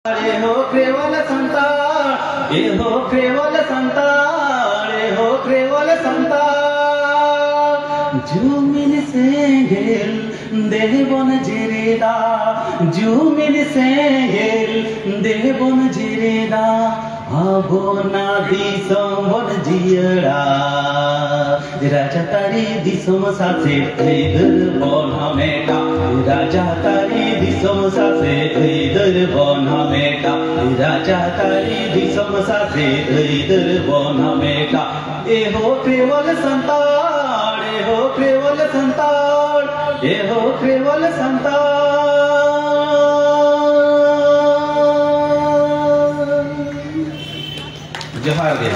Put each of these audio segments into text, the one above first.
हो क्रेवल संतान, ए हो क्रेवल संतान, ए हो क्रेवल संतान। जुमिन सेंगेल देवन जिरेदा, जुमिन सेंगेल देवन जिरेदा। आबो ना दिसम बन जियड़ा, राजा तारी दिसम सासे इधर बन हमेटा, राजा तारी दिसम सासे इधर बन हमेटा, राजा तारी दिसम सासे इधर बन हमेटा। ए हो क्रेवल संतान, ए हो क्रेवल संतान, ए हो क्रेवल संतान। जोहार गे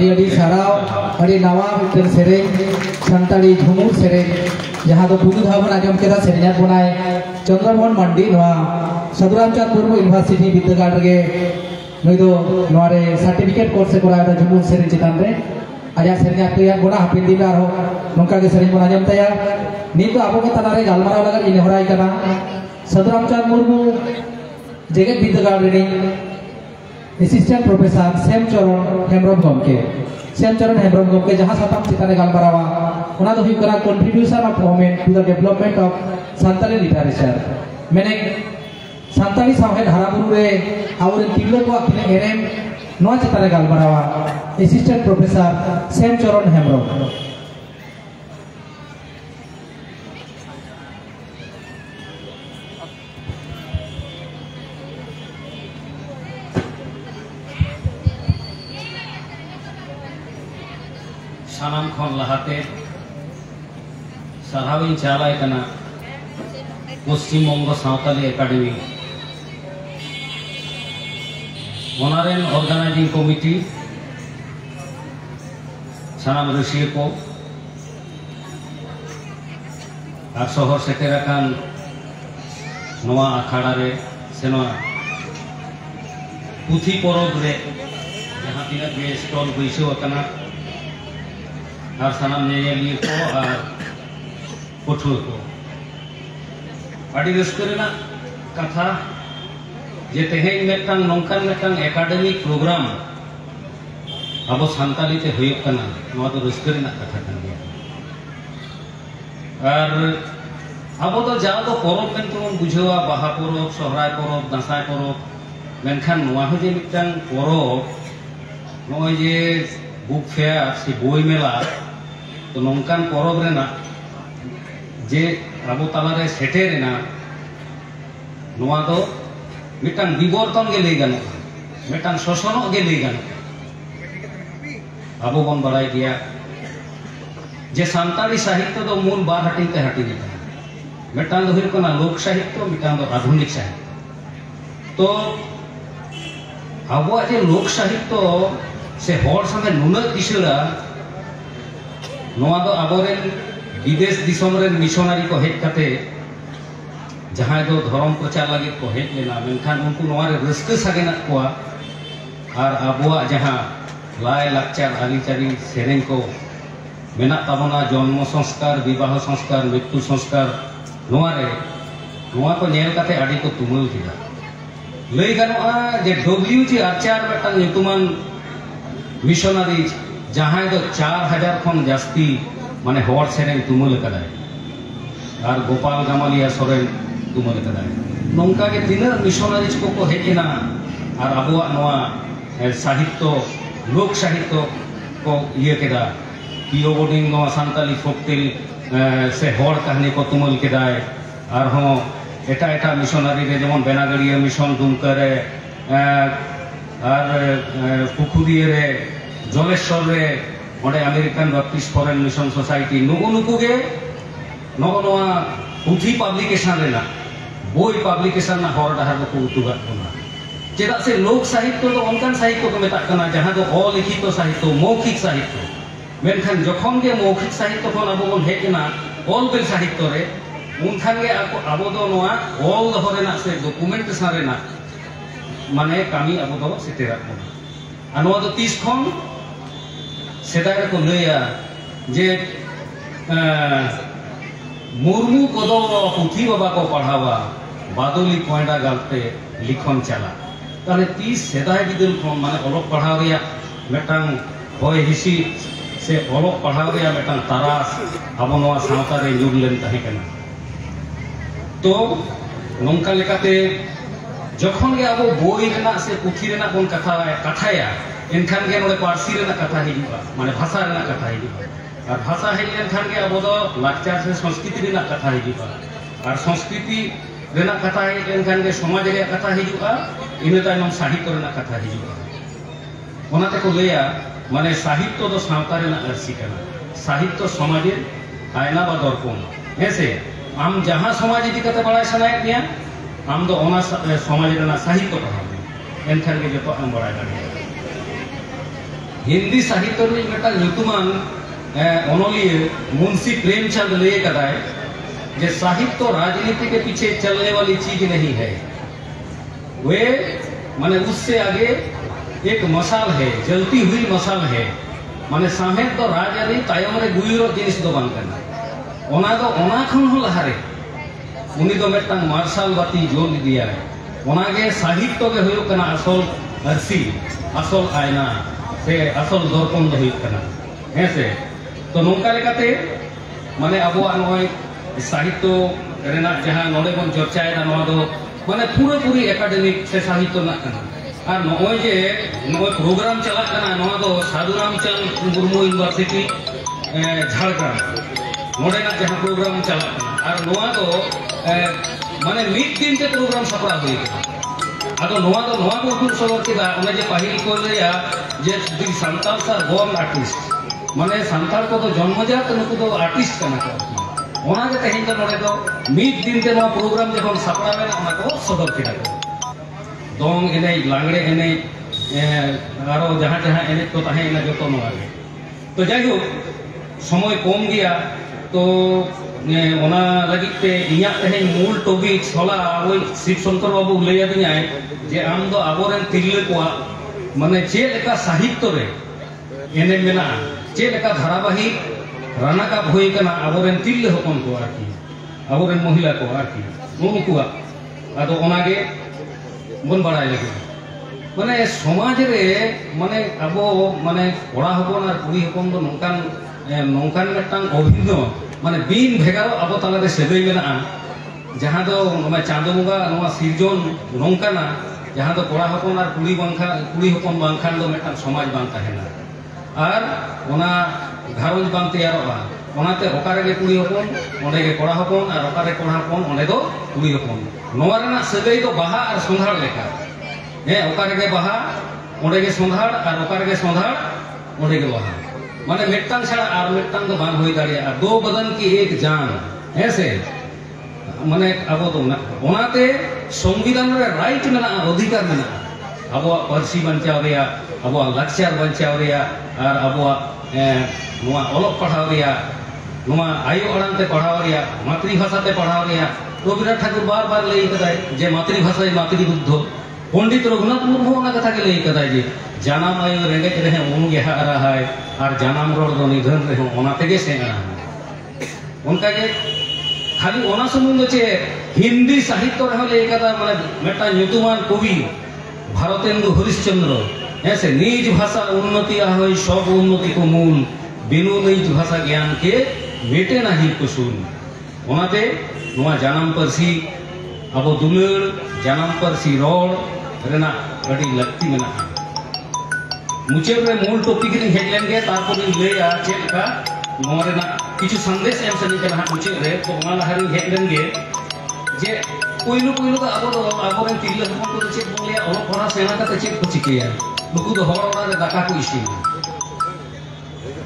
अड़ी साराव अड़ी नवा मिटन सेरें संताली झुमुर सेरें जहां दो बुदु धावन आजम केदा सेरें बनाए चंद्रमोहन मंडी नवा सदुरामचंद मुर्मू यूनिवर्सिटी विद्यागार रे नई दो नवारे सर्टिफिकेट कोर्स से कोरा झुमुर सेरें चितान रे आजा सेरें आपे गोना हापिन दिन आरो नोंका के सेरें बन आजम तया नी तो आबो के तनारे गालमाराव लगा इन होराय कना सदुरामचंद मुर्मू जेगेत विद्यागार रे असिस्टेंट प्रोफेसर श्यामचरण हेम्ब्रम गमके श्यामचरण हेम्ब्रम गमके जहां साताम चिताने गालमारावा ओना दो हुई करा contribution of government to the development of Santali literature मैंने संताली सावहेद हाराबुरु रे आवर तिरलो को किने एरेम नोआ चिताने गालमारावा असिस्टेंट प्रोफेसर श्यामचरण हेम्ब्रम। सानाम खन लहाते साराविन चालाय कना Paschim Banga सावताली academy ओनारेन organising committee सानाम रसिया को आर शहर सेटेराकान नवा आखाड़ा रे से नवा पुथी परब रे जहां तिना के स्टॉल बैसो कना और सानाम नेलियो को और पठुआ को अड़ी रस्करेना कथा जे तेहेन मेटांग नोंकान मेटांग एकाडेमिक प्रोग्राम अब सानताली ते हुयुग कना नवा तो रस्करेना कथा कान गया और अब तो जा तो परब मेनते बुझावा बाहा परब सहराय परब दासाय परब मेनखान नवा हो जे मिटांग परब नय जे बुक फेयर से बोई मेला तो नौकान परब रेना जे आबो तालारे सेटेरेना नवा दो मिटांग विवर्तन गे लई गानो मिटांग शोषण गे लई गानो आबो बन बड़ाई गया जे सानताली साहित्य दो मूल बार हाटिंग ते हाटिंग मिटांग दो हुई कना लोक साहित्य मिटांग दो आधुनिक साहित्य तो आबो जे लोक साहित्य से होर संगे नुना किशोरा नवा दो आबोरेन विदेश दिसम रे मिशनारी को हेज कते जहां दो धर्म प्रचार लगे को हेज लेना मेनखान उनको नवा रे रस्क सागेना कोआ और आबोआ जहां लाय लाचार आलिचारी सेरें को मेना ताबना जन्म संस्कार विवाह संस्कार मृत्यु संस्कार नवा को नेल कते आडी को तुमुल किदा लई गानोआ जे डब्ल्यूजी आचार मेटांग युतुमान मिशनारी जहां दो 4000 खन जास्ती माने हर सेरें तुमुल कदाय और गोपाल गामालिया सोरेन तुमुल कदाय नौका के तीन मिशनारीज को हेजना और आबुआ नवा साहित्य लोक साहित्य को ये केदा पिओ बोर्डिंग नवा सानताली फोकटेल से हर कहानी को तुमुल केदाय और हो एटा एटा मिशनारी रे जेमन बेनागड़िया मिशन दुमकारे और पुखुरिया रे जलेश्वर रे American Baptist Foreign Mission Society नुकु नुकु गे नवा पुथी पब्लिकेशन रेना बोई पब्लिकेशन ना हर डहार को उतुगात बना चेदा से लोक साहित्य तो उनकान साहित्य को मेता कना जहां दो अलिखित साहित्य मौखिक साहित्य मेनखान जखन के मौखिक साहित्य खन अब बन हेकना ऑल बेल साहित्य रे उनखान के अब दो नोआ ऑल दो रेना से डॉक्यूमेंटेशन रेना माने कामी अब दो सेतेरा आ नोआ दो 30 खन सेदाय रे को लैया जे मुर्मू को पुथी बाबा को पढ़ावा बादली कोयडा गलते लिखन चला ताले 30 सेदाय बिदल खन माने अलग पढ़ाव रिया मेटांग होय हिसी से अलग पढ़ाव रिया मेटांग तारास अब नोआ सावता रे जुड़ लेन ताहे कना तो नोंका लेकाते जखन के अब बोई रेना से पुथी रेना बन कथाया एनखान के नोडे पारसी रेना कथा हिजुआ माने भाषा रेना कथा हिजुआ और भाषा हेज लेनखान के अब दो लाचार से संस्कृति रेना कथा हिजुआ और संस्कृति रेना कथा हेज लेनखान के समाज रे कथा हिजुआ इने तायनम साहित्य रेना कथा हिजुआ ओनाते को लेया माने साहित्य दो सावता रेना अर्सी कना साहित्य समाज आयना बा दर्पण हेसे आम जहां समाज इदी कते बड़ाय सनाय दिया आम दो ओना समाज रेना साहित्य पढ़ा एनखान के जतो आम बड़ाय दाड़िया हिंदी साहित्य रे मेटा ᱧᱩᱛᱩᱢᱟᱱ ओनोलिए मुंशी प्रेमचंद ले कदाय जे साहित्य राजनीति के पीछे चलने वाली चीज नहीं है वे माने उससे आगे एक मसाल है जलती हुई मसाल है माने साहेब तो राजनीति तायम रे गुइरो जिनिस दो बांग करना ओना दो ओना खन हो लहारे उनी दो मेटांग मार्शल बाती जोल दिया है ओना के साहित्य के होयो कना असल अर्सी असल आयना से असल दर्पण दो होयो कना हेसे तो नौका लेकाते माने अबो नय साहित्य रेना जहां नोडे बन चर्चायना नोआ दो माने पूरा पूरी एकेडमिक से साहित्य ना कना और नय जे नय प्रोग्राम चला कना नोआ दो साधु रामचंद्र मुर्मू यूनिवर्सिटी झारखंड नोडे ना जहां प्रोग्राम चला कना और नोआ दो माने मिड दिन के प्रोग्राम सपड़ा हुई आदो नोआ दो नोआ को उठुर सबर केदा ओने जे पाहिल को लेया जे दिन संताल सा बोर्न आर्टिस्ट माने संताल को तो जन्मजात नुकु दो आर्टिस्ट कना को ओना के तेहिन तो नोडे दो मिड दिन ते नो प्रोग्राम जखन सपड़ा में ओना को सदर केदा को दोंग एने लांगड़े एने आरो जहां जहां एने तो ताहे एने जतो नोआ के तो जाई हो समय कम गया तो ओना लगिते इया तेहिन मूल टॉपिक छोला ओई शिव शंकर बाबू लैया दियाय जे आम दो आबोरेन तिरले को माने चे लेका साहित्य रे एने मेना चे लेका धारावाहिक राना का होई कना आबोरेन तिरले हपन को आरकी आबोरेन महिला को आरकी उनकुआ आदो ओनागे बन बड़ाय लगे माने समाज रे माने आबो माने कोड़ा हपन और कुड़ी हपन दो नोंकान नोंकान मेटांग अभिन्न माने बीन भेगारो आबो तला रे सेदई मेना जहां दो माने चांदो मुगा नोआ सिरजन नोंकाना जहां दो कोड़ा हपन और कुड़ी हपन बांखान दो मेटांग समाज बांग ताहेना और ओना घारोज बांग तैयारोगा ओनाते ओकारे के कुड़ी हपन ओंडे के कोड़ा हपन और ओकारे कोड़ा हपन ओंडे दो कुड़ी हपन नोआ रेना सगई दो बाहा और संधार लेका हे ओकारे के बाहा ओंडे के संधार और ओकारे के संधार ओंडे के बाहा माने मेटांग छाड़ा और मेटांग दो बांग होई दाड़िया दो बदन की एक जान ऐसे माने अब तो ओनाते संविधान रे राइट मेना अधिकार मेना अब पारसी बंचाव रिया अब लाचार बंचाव रिया और अब नोआ अलग पढ़ाव रिया नोआ आयु अड़ांग ते पढ़ाव रिया मातृभाषा ते पढ़ाव रिया रविन्द्रनाथ ठाकुर बार बार लई कदाय जे मातृभाषा मातृबुद्ध पंडित रघुनाथ मुर्मू ओना कथा के लई कदाय जे जानाम आयु रेंगेज रहे उन गे हारा है और जानाम रोड दो निधन रहे ओना तेगे सेना उनका के खाली ओना सुमुंग चे हिंदी साहित्य रहे लई कदा माने मेटा ᱧᱩᱛᱩᱢᱟᱱ कवि भारतेंदु हरिश्चंद्र ऐसे निज भाषा उन्नति आहोय सब उन्नति को मूल बिनु निज भाषा ज्ञान के मेटे नाही कुसुल ओनाते नोआ जानाम परसी अब दुलड़ जानाम परसी रोड रेना अड़ी लगती मेना मुचेर रे मूल टॉपिक रे हेड लेंगे तारपर लेया चेका नोआ रेना किछु संदेश एम सनी के ना मुचेर रे तो ओना लहारी हेड लेंगे जे कोइलो कोइलो का अब रे तिरले हपन को चेक बोलिया ओलो पढ़ा सेना का चेक को चिकेया नुकु दो हर ओना रे दाका को इसी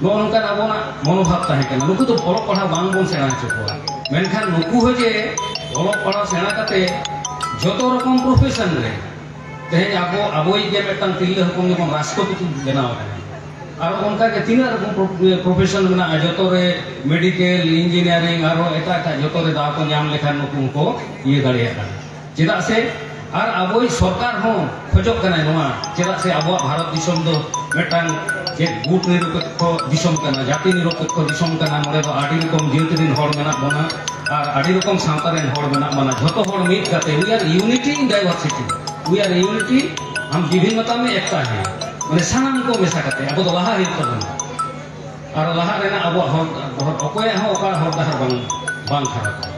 नो नोका आबोना मनोभाव ताहे केना नुकु तो पढ़ा बांग बोन सेना चोको मेनखान नुकु हो जे ऑलोक पढ़ा सेना कते जतो रकम प्रोफेशन रे तेज आबो आबोई जे मेटन तिल्ले हपन जेमन राष्ट्रपति बनाव और उनका के तीन रकम प्रोफेशन में जतो रे मेडिकल इंजीनियरिंग और एटा एटा जतो रे दाव को नाम लेखा नुकु को ये दाड़िया चेदा से और आबोई सरकार हो खोजक कना नोआ चेदा से आबो भारत दिसम दो मेटान जे गुट निरपेक्ष दिसम कना जाति निरपेक्ष दिसम कना मोरे दो आडी रकम जीवत दिन हर मेना बना और आडी रकम सावता रेन हर मेना बना जतो हर मिट काते we are unity in diversity we are unity हम विभिन्नता में एकता है माने सानाम को मेसा काते आबो दो लाहा हित तबन और लाहा रेना आबो हर अकोय हो ओका हर दाहर बांग खराब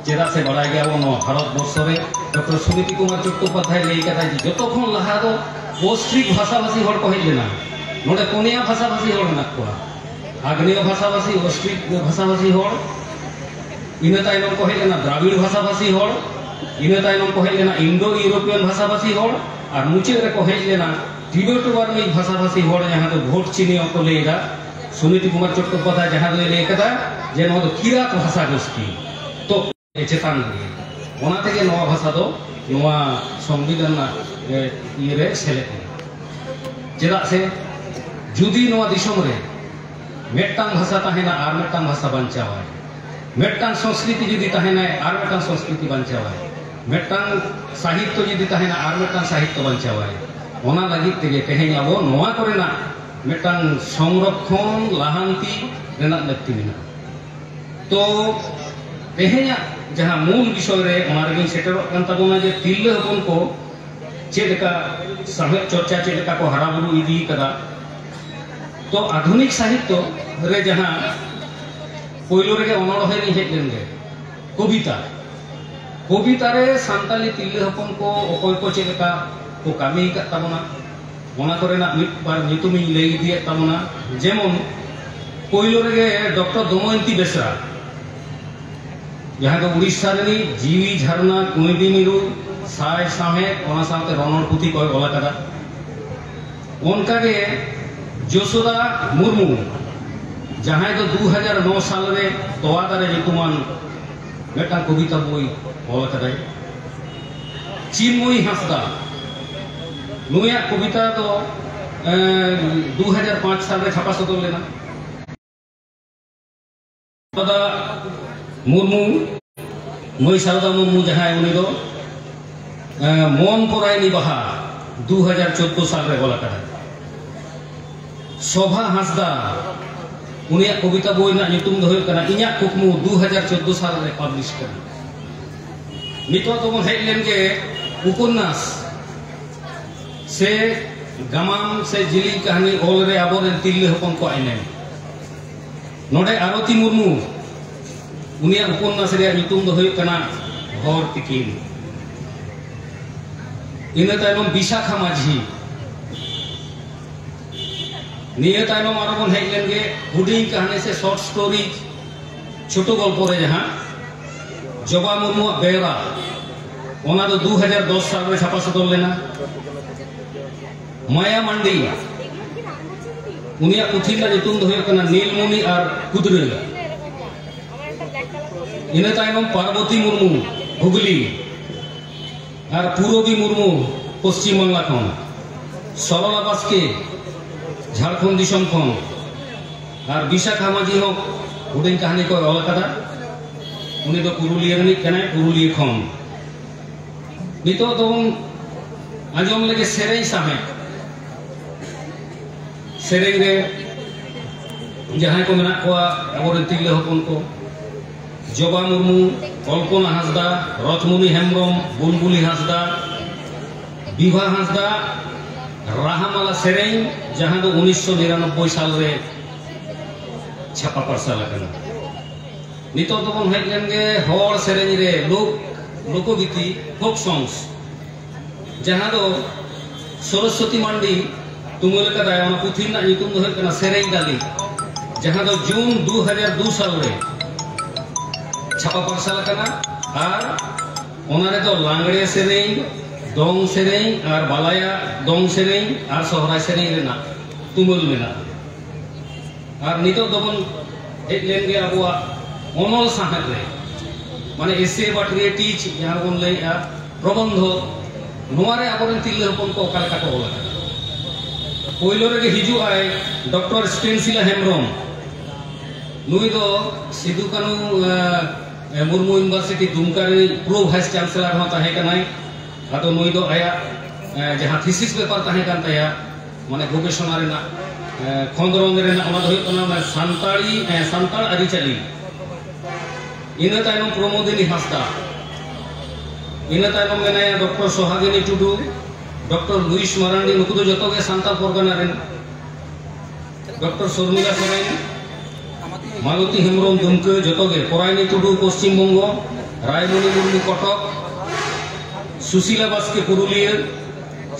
चेदा से बड़ा गया वो भारत वर्ष रे डॉक्टर सुनीति कुमार चट्टोपाध्याय लई कथा जतो खन लाहा दो पौष्टिक भाषाभाषी हर को हेजना नोडे पुनिया भाषाभाषी हर मेना को आग्नेय भाषाभाषी पौष्टिक भाषाभाषी हर इना तायनम को हेजना द्राविड़ भाषाभाषी हर इना तायनम को हेजना इंडो यूरोपियन भाषाभाषी हर और मुचे रे को हेजना टिबेटो बार्मी भाषाभाषी हर जहां तो भोट चिनियो को लेगा सुनीति कुमार चट्टोपाध्याय जहां दो लई कथा जे नो दो किरात भाषा गोष्ठी तो चेतान भाषा दो संविधान ये सेले चेदा से जुदी दिसम रे मेटांग भाषा तहना और मेटांग भाषा बांचावाय मेटांग संस्कृति जुदी तहना और मेटांग संस्कृति बांचावाय मेटांग साहित्य जुदी तहना और मेटांग साहित्य बांचावाय ओना लगी तेगे तेहें आबो नोआ करेना मेटांग संरक्षण लाहांती रेना लक्ति मेना तो तेहें जहाँ मूल विषय रे ओनारगिन सेटरोक कान ताबोना जे तिल्ले हपन को चेदका साहित्य चर्चा चेदका को हराबुरु इदी कदा तो आधुनिक साहित्य रे जहाँ पोइलो रे अनड़हे नि हेज लेनगे कविता कविता रे सान्ताली तिल्ले हपन को अकोय को चेदका को कामी का ताबोना ओना करेना मिट बार नितुमी लई दिए ताबोना जेमन पोइलो रे डॉक्टर दमयंती बेसरा जहाँ उड़ीसा जीवी झरना कुंडी मिरु साय साहेब रणर पुथी को ओला कदा उनका के यशोदा मुर्मू जहाँ दो 2009 साल रे तोवा दारे nyutuman मेटा कविता बोई ओला कदा चिन्मयी हांसदा नुया कविता तो 2005 साल रे छापा सदर लेना मुर्मू मई सारदा मुर्मू जहाँ उनी दो मन परायनी बाहा 2014 साल रे बोला कदा शोभा हांसदा उनिया कविता बोई ना nyutum दो हुई कना इन्या कुकमु 2014 साल रे पब्लिश कर नितो तो मन हेड लेन के उपन्यास से गमाम से जिली कहानी ओल रे आबोरे तिल्ले हपन को आइने नोडे आरती मुर्मू उनिया उपन्यास रे nyutum दो हुई कना हर तिकिन इना तायनम विशाखा माझी निये तायनम आरो बन हेज लेन गे हुडिंग कहानी से शॉर्ट स्टोरी छोटो गल्प रे जहां जबा मुर्मू बेरा ओना दो 2010 साल रे छापा सदर लेना माया मंडी उनिया पुथी ला nyutum दो हुई कना नीलमणि और कुदरे इना तायनम पार्वती मुर्मू हुगली और पूरबी मुर्मू पश्चिम बांगला खन सरला बास्के झारखंड दिसम खन और विशाखा माझी हो हुडिंग कहानी को ओल कदा उनी दो पुरुलिया रनी कना पुरुलिया खन नितो तो आजम लगे सेरेई साहे सेरेई रे जहां को मेना को आबोरे तिल्ले हपन को जबा मुर्मू कल्पना हांसदा रथमुनि हेम्ब्रम बुलबुली हांसदा विभा हांसदा राहामाला सेरें जहां दो 1999 साल रे छापा पार्सल कना नितो तो बन हेज लेन गे हर सेरें रे लोकगीति फोक सॉन्ग्स जहां दो सरस्वती मंडी तुमुल कदा ओना पुथी ना nyutum दो कना सेरें दाली जहां दो जून 2002 साल रे छापा पार्सल कना और ओनारे तो लांगड़े सेरें दोंग सेरें और बालाया दोंग सेरें और सोहराय सेरें रेना तुमुल मेना और नितो दोबन हेज लेन गे आबुआ ओनल साहेब रे माने एसे बाटरे टीच जहां बन लैया प्रबंध नोवारे आबोरेन तिरले हपन को ओका लेका को ओला पहिलो रे हिजु आय डॉक्टर स्टेंसिला हेमब्रम नुई दो सिदु कानु मुर्मू यूनिवर्सिटी दुमका रे प्रो वाइस चांसलर हो ताहे कनाय आतो नुई दो आया जहां थीसिस पेपर ताहे कान ताया माने गवेषणा रेना खंदरंग रेना ओना दो होना सांताली सांताल आरिचाली इना तायनम प्रमोदिनी हासदा इना तायनम मेनाया डॉक्टर सोहागिनी टुडू डॉक्टर लुइस मारांडी नुकु दो जतो के सांताल परगना रेन डॉक्टर शर्मिला सोरेन मालती हेमब्रम दुमके जतो के Parayani Tudu Paschim Banga Raimani Murmu Cuttack Sushila Baske Purulia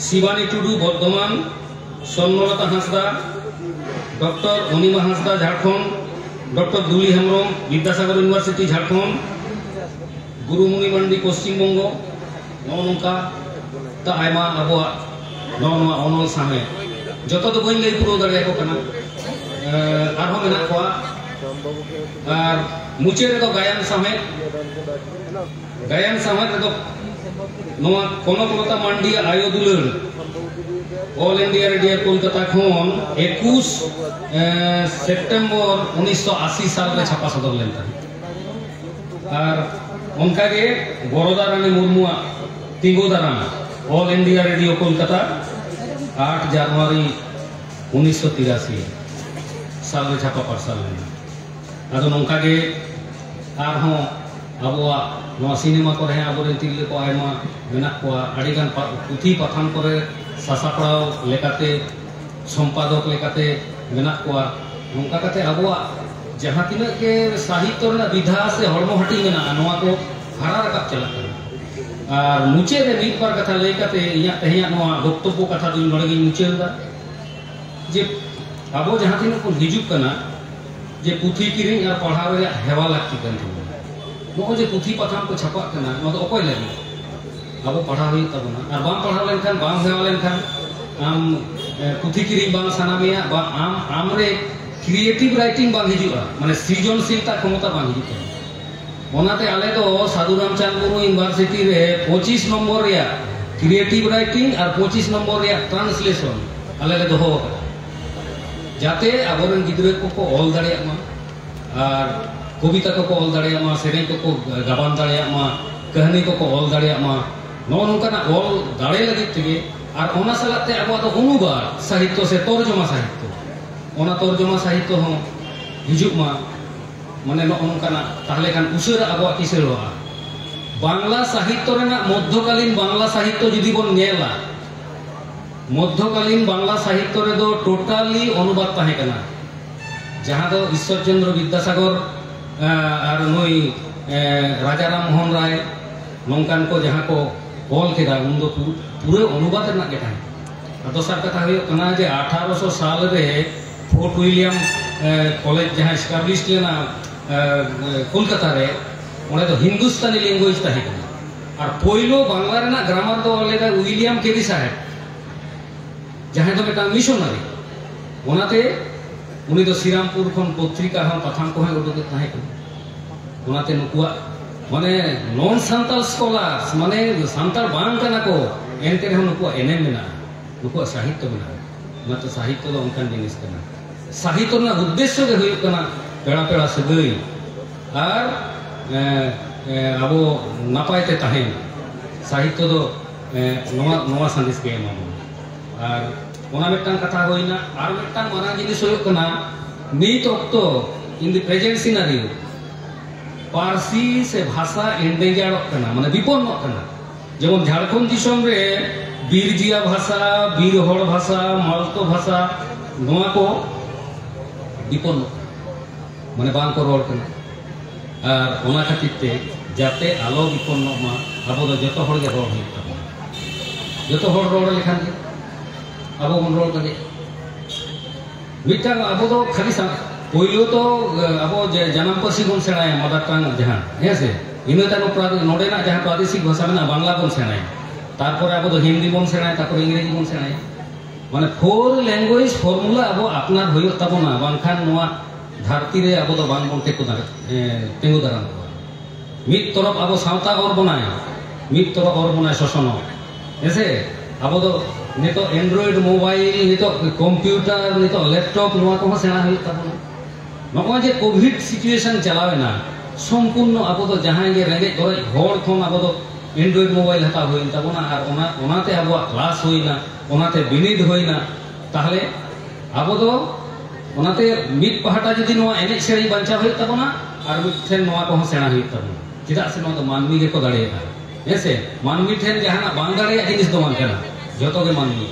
Shivani Tudu Bardhaman Swarnalata Hansda doctor Anima Hansda Jharkhand doctor Duli Hembram Vidyasagar University Jharkhand Gurumuni Mandi Paschim Banga नौका ता आयमा अबो नौवा अनल सामे जतो तो बइन लई पुरो दाड़े को कना आरो मेना को और मुचे रे तो गायन सामे रे तो नोवा कनकलता मांडी आयो दुलर ऑल इंडिया रेडियो कोलकाता खन 21 सेप्टेम्बर 1980 साल रे छापा सदर लेन और उनका के बड़ोदा रानी मुर्मुआ तिगो दाराम ऑल इंडिया रेडियो कोलकाता 8 जनवरी 1983 साल रे छापा पार्सल लेन आदो नोंका के आरहों अबोआ नोआ सिनेमा को रहे आबोरे तिरले को आयमा मेना को आडिगान पुथी पथान करे सासापड़ाव लेकाते संपादक लेकाते मेना को नोंका कते अबोआ जहां तिना के साहित्य रे विधा से हड़मो हटी मेना नोआ को हारा रकाब चला कर और मुचे रे मीत बार कथा लेकाते इया तहिया नोआ वक्तव्य कथा दुन नडगी मुचेलदा जे अबो जहां तिना को हिजुक कना जे पुथी किरिंग और पढ़ाव रे हेवा लागती कन नो जे पुथी पथान को छापा कना नो तो ओकोय लगी अब पढ़ाव हुई तबना और बाम पढ़ाव लेनखान बाम हेवा लेनखान आम पुथी किरिंग बाम सानामिया बा आम रे क्रिएटिव राइटिंग बाम हिजुआ माने सृजनशीलता क्षमता बाम हिजुआ ओनाते आले तो साधु रामचंद्र मुर्मू यूनिवर्सिटी रे 25 नंबर रे क्रिएटिव राइटिंग और 25 नंबर रे ट्रांसलेशन आले ले दोहो जाते आबोरन गिद्रे को ऑल दाड़े मा और कविता को ऑल दाड़े मा सेरें को गाबान दाड़े मा कहानी को ऑल दाड़े मा नो नोंकाना ऑल दाड़े लगी तेगे और ओना सलाते आबो तो अनुबाद साहित्य से तर्जमा साहित्य ओना तर्जमा साहित्य हो हिजुक मा माने नो नोंकाना ताहले खान उसेरा आबो किसेरोआ बांग्ला साहित्य रेना मध्यकालीन बांग्ला साहित्य जदि बोन नेला मध्यकालीन बांग्ला साहित्य रे दो टोटाली अनुवाद ताहे कना जहां दो ईश्वर चंद्र विद्यासागर और नई राजाराम मोहन राय नौकान को जहां को ऑल केदा उन दो पूरे अनुवाद रना के ताहे दोसर कथा हुई कना जे 1800 साल रे फोर्ट विलियम कॉलेज जहां एस्टैब्लिश लेना कोलकाता रे ओने तो हिंदुस्तानी लैंग्वेज ताहे कना और पहिलो बांग्ला रेना ग्रामार दो लेदा विलियम केरी साहेब जहां तो बेटा मिशनरी ओनाते उनी तो श्रीरामपुर खन पत्रिका हम पथान को है उडुके ताहे को ओनाते नुकुआ माने नॉन सांताल स्कॉलर्स माने सांताल बांग कना को एनते हम नुकुआ एनएम मेना नुकुआ साहित्य मेना मत साहित्य दो उनकान जिनिस कना साहित्य ना उद्देश्य के हुई कना पेड़ा पेड़ा सगई और अबो नापायते ताहे साहित्य दो नोवा नोवा संदेश के मामो और ओना मेटन कथा होइना और मेटन माना जिनिस होय कना नीत ऑक्तो in the present scenario Parsi से भाषा एंडेंजर कना माने विपन्न कना जेमन झारखंड दिसम रे बीरजिया भाषा बीरहड़ भाषा मालतो भाषा नोआ को विपन्न माने बांग को रोल कना और ओना खातिर ते जाते आलो विपन्न मा आबो दो जतो हड़ के रोल होय तबो जतो हड़ रोल लेखान के अब मन रोल करे मिटांग अब तो खाली पहिलो तो अब जन्म पासी बन सेणाया मदर टंग जहां है से इनो तानो नोडेना जहां प्रादेशिक भाषा में बांग्ला बन सेणाया तारपर अब तो हिंदी बन सेणाया तारपर इंग्रेजी बन सेणाया माने 4 लैंग्वेज फॉर्मूला अब अपनार होय तबना बांखान नोआ धरती रे अब तो बांग बन तेको तेंगो दाराम मिद तरफ अब सावता और बनाए मिद तरफ और बनाए शोषण ऐसे अब तो नितो एंड्रॉइड मोबाइल नितो कंप्यूटर नितो लैपटॉप नवा को सेना हुई तबना नवा जे कोविड सिचुएशन चलावेना संपूर्ण अब तो जहां जे रेंगे गरज होड़ खन अब तो एंड्रॉइड मोबाइल हता हुई तबना और ओनाते अब क्लास हुईना ओनाते बिनिड हुईना ताहले अब तो ओनाते मिद पहाटा जदि नवा एने सेरी बंचा हुई तबना और मिठेन नवा को सेना हुई तबना चेदा से नवा तो मानवी के को दाड़ेगा ऐसे मानवी ठेन जहां बांग दाड़े जिनिस दो मानकेना जोतो के मानवी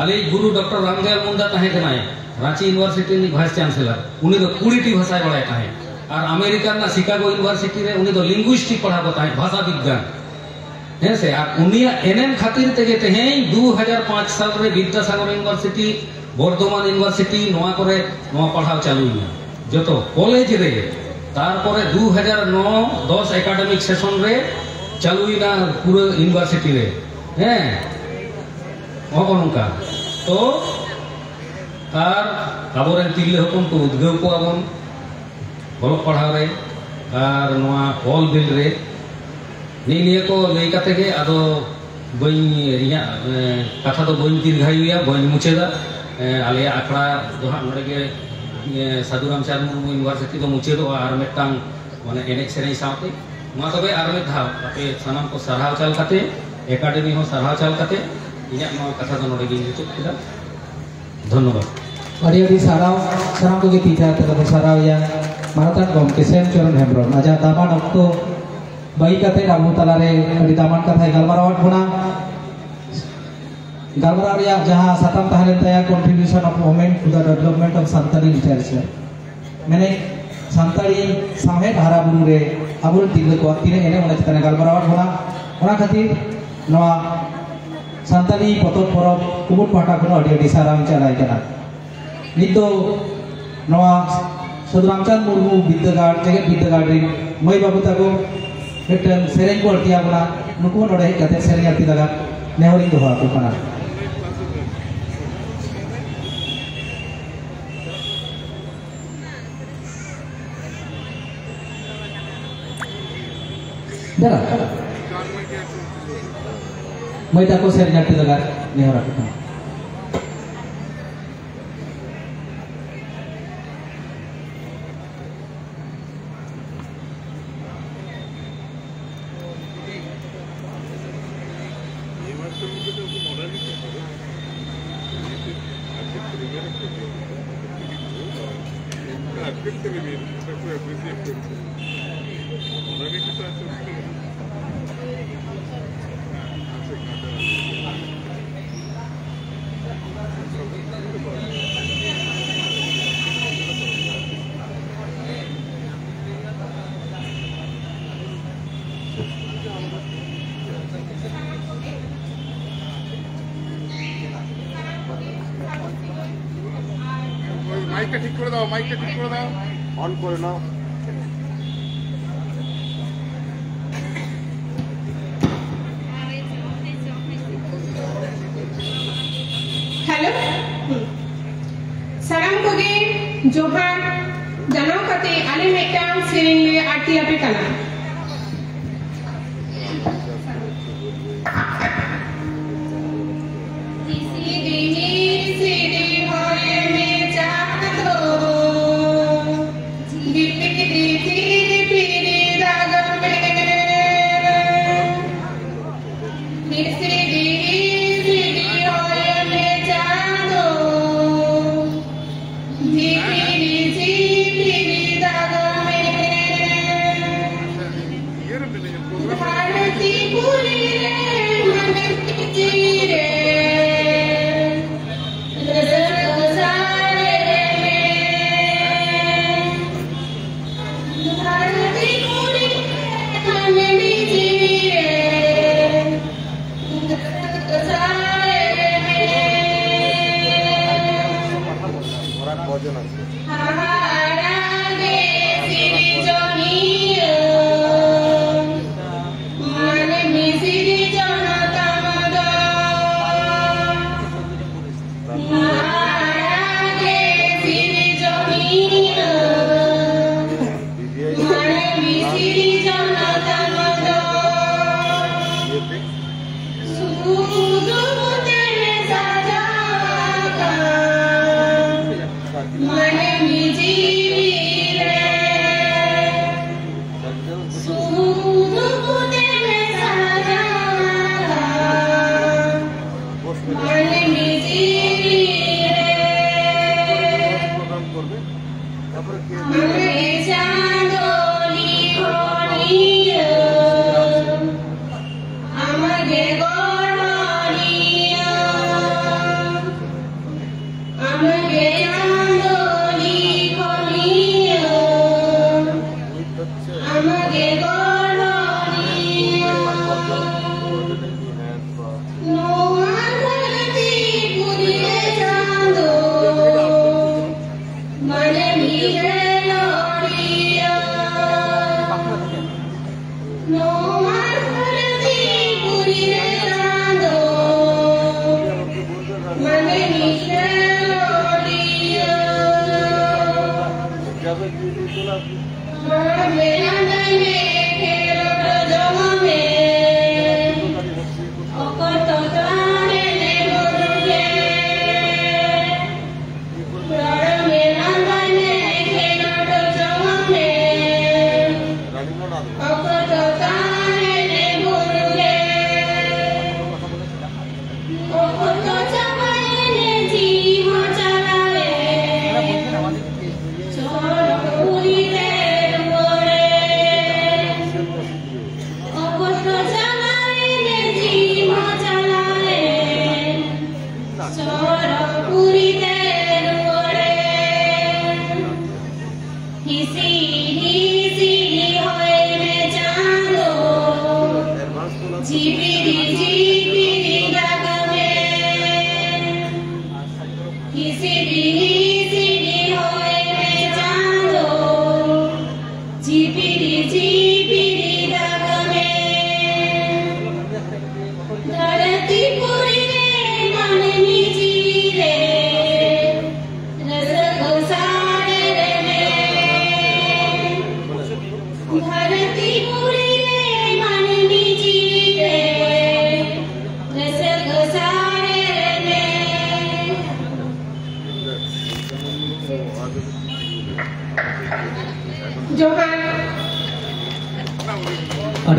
अले गुरु डॉक्टर रामदयाल मुंडा ताहे कनाय रांची यूनिवर्सिटी नि वाइस चांसलर उनी तो 20टी भाषा बड़ाय ताहे और अमेरिका ना शिकागो यूनिवर्सिटी रे उनी तो लिंग्विस्टिक पढ़ाबो ताहे भाषा विज्ञान हेसे और उनिया एनएम खातिर तेगे तेहें 2005 साल रे विद्यासागर यूनिवर्सिटी बर्धमान यूनिवर्सिटी नोआ करे नोआ पढ़ाव चालू हुई जोतो कॉलेज रे तार परे 2009-10 एकेडमिक सेशन रे चालू हुईना पूरा यूनिवर्सिटी रे हैं नोका तो और आबोरेन तिरले हपन को उद्गव को आबन बलक पढ़ाव रे और नोआ ऑल बिल रे निये को लई काते के आदो बई रिया कथा तो बई दीर्घायु या बई मुचेदा आले आखड़ा दो हा नडे के साधु रामचंद्र मुर्मू यूनिवर्सिटी तो मुचेदो और मेटांग माने एनेक सेरेई सावते मा तबे आर में धाव आपे सनाम को सरहाव चाल काते एकेडमी हो सरहाव चाल काते इया नो कथा तो नडे गे चुप किदा धन्यवाद अड़ी अड़ी साराव साराम को तीजा तक साराव या मारतान गमके सेम चरण हेम्ब्रम आजा दामान अक्तो बाई काते राबू तलारे अड़ी दामान कथा गलमारावट बना गलमाराव या जहां सातम ताहले तया contribution of women to the development of Santali literature मैंने सांताली साहे धारा बुरु रे अबुल तिले को तिने एने मने तने गलमारावट बना ओना खातिर नवा सांताली पतोत परब कुबुट पाटा को अड़ी अड़ी साराम चलाय कना नितो नवा साधु रामचंद्र मुर्मू विद्यागार जेगेत विद्यागार रे मई बाबू ताको मिटन सेरेंग को अटिया बना नुको नडे कते सेरेंग अति लगा नेहरिंग दोहा को कना दरा मई ताको सेरेंग अति लगा नेहरा को कना माइकটা ঠিক করে দাও অন করে নাও हेलो साराम कोगे जोहार जानाव कते आले मेटांग सेरेंग ले आरती आपे कना Johnny,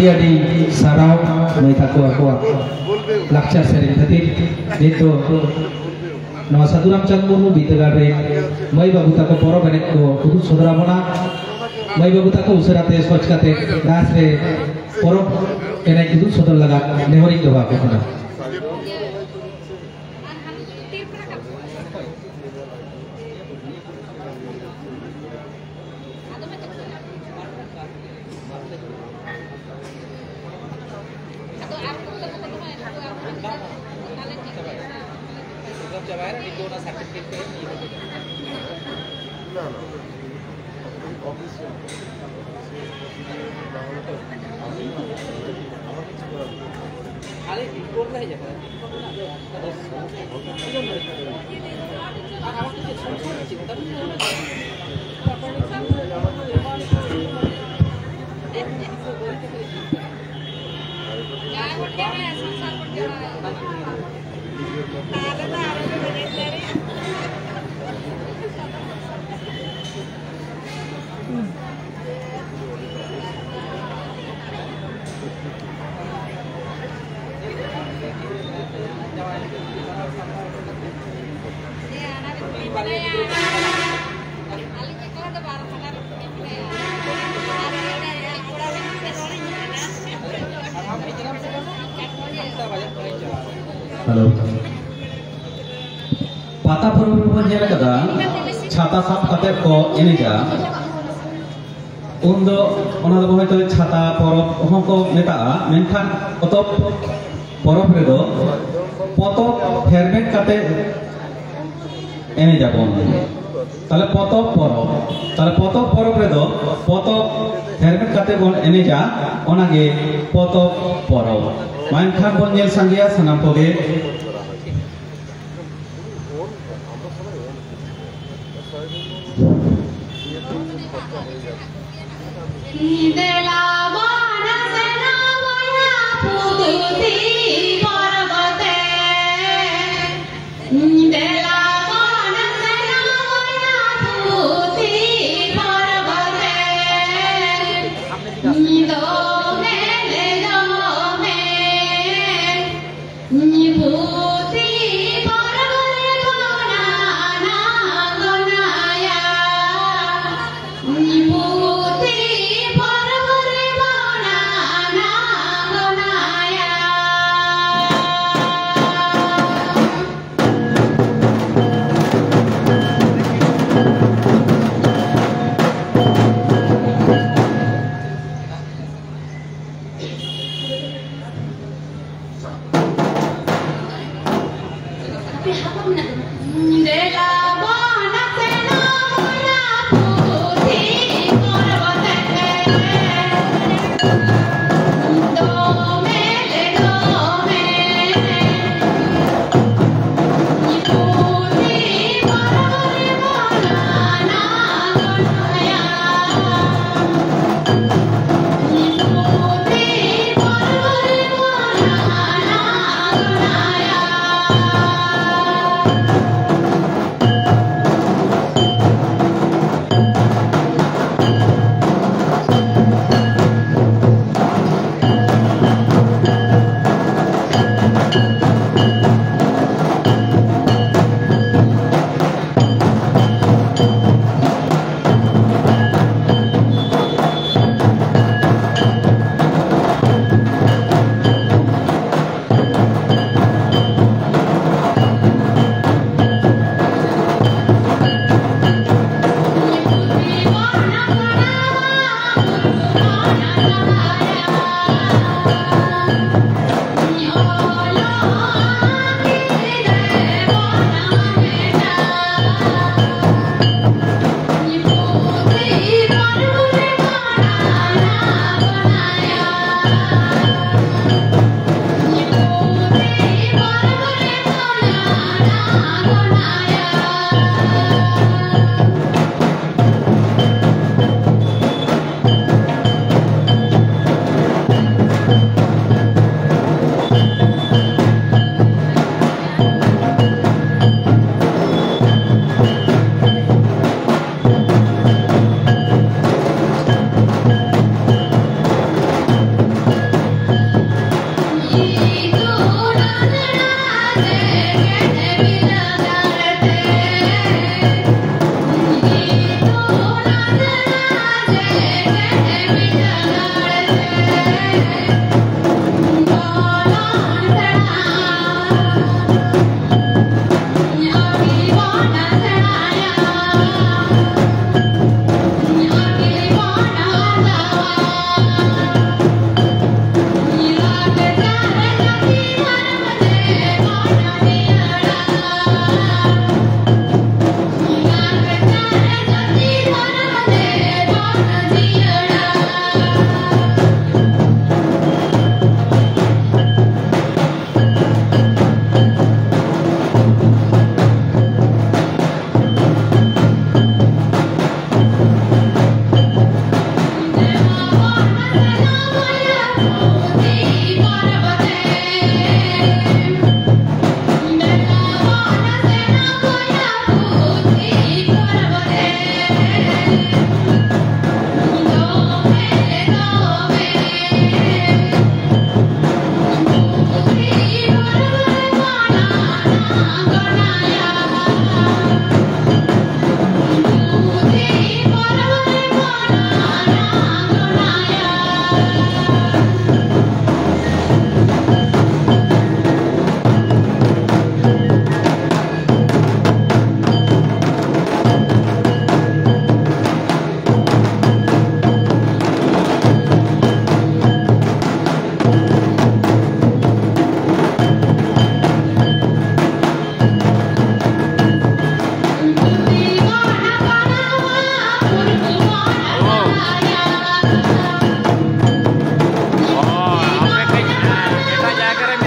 Adi sarau mai tako aku lakcar sering tadi itu nama Sadhu Ramchandra Murmu Biddagar re mai babu tako poro benek ko kudu saudara mana mai babu tako usarate swach kate das re poro enek kudu saudara laga nehori doba ko kana Halo. Pata perempuan yang ada, छाता साफ कते को एनेजा उन्दो ओना दो होयतो छाता परब ohm को मेता मेनखान पतब परब रेदो पतब फेरमेट कते एनेजा बोन ताले पतब परब रेदो पतब फेरमेट कते बोन एनेजा ओनागे पतब परब मेनखान बोन नेल संगिया सनाम कोगे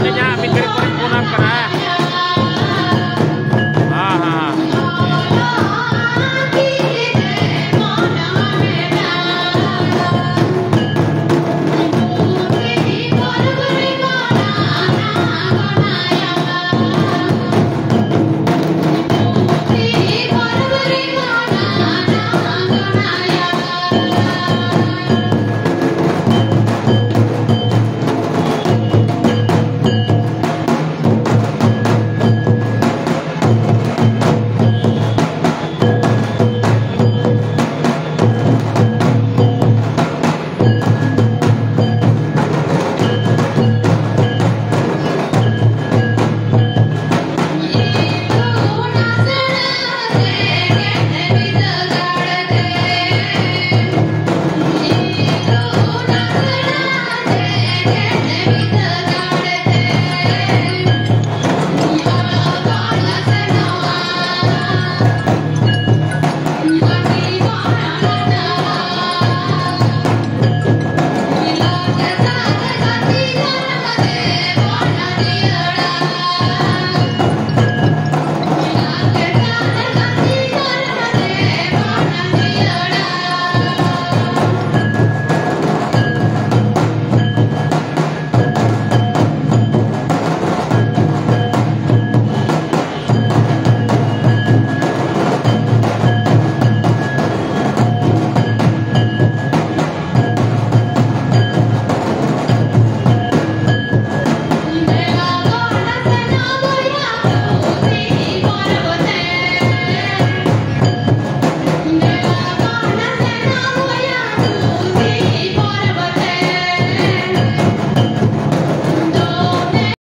ᱠᱟᱱᱟ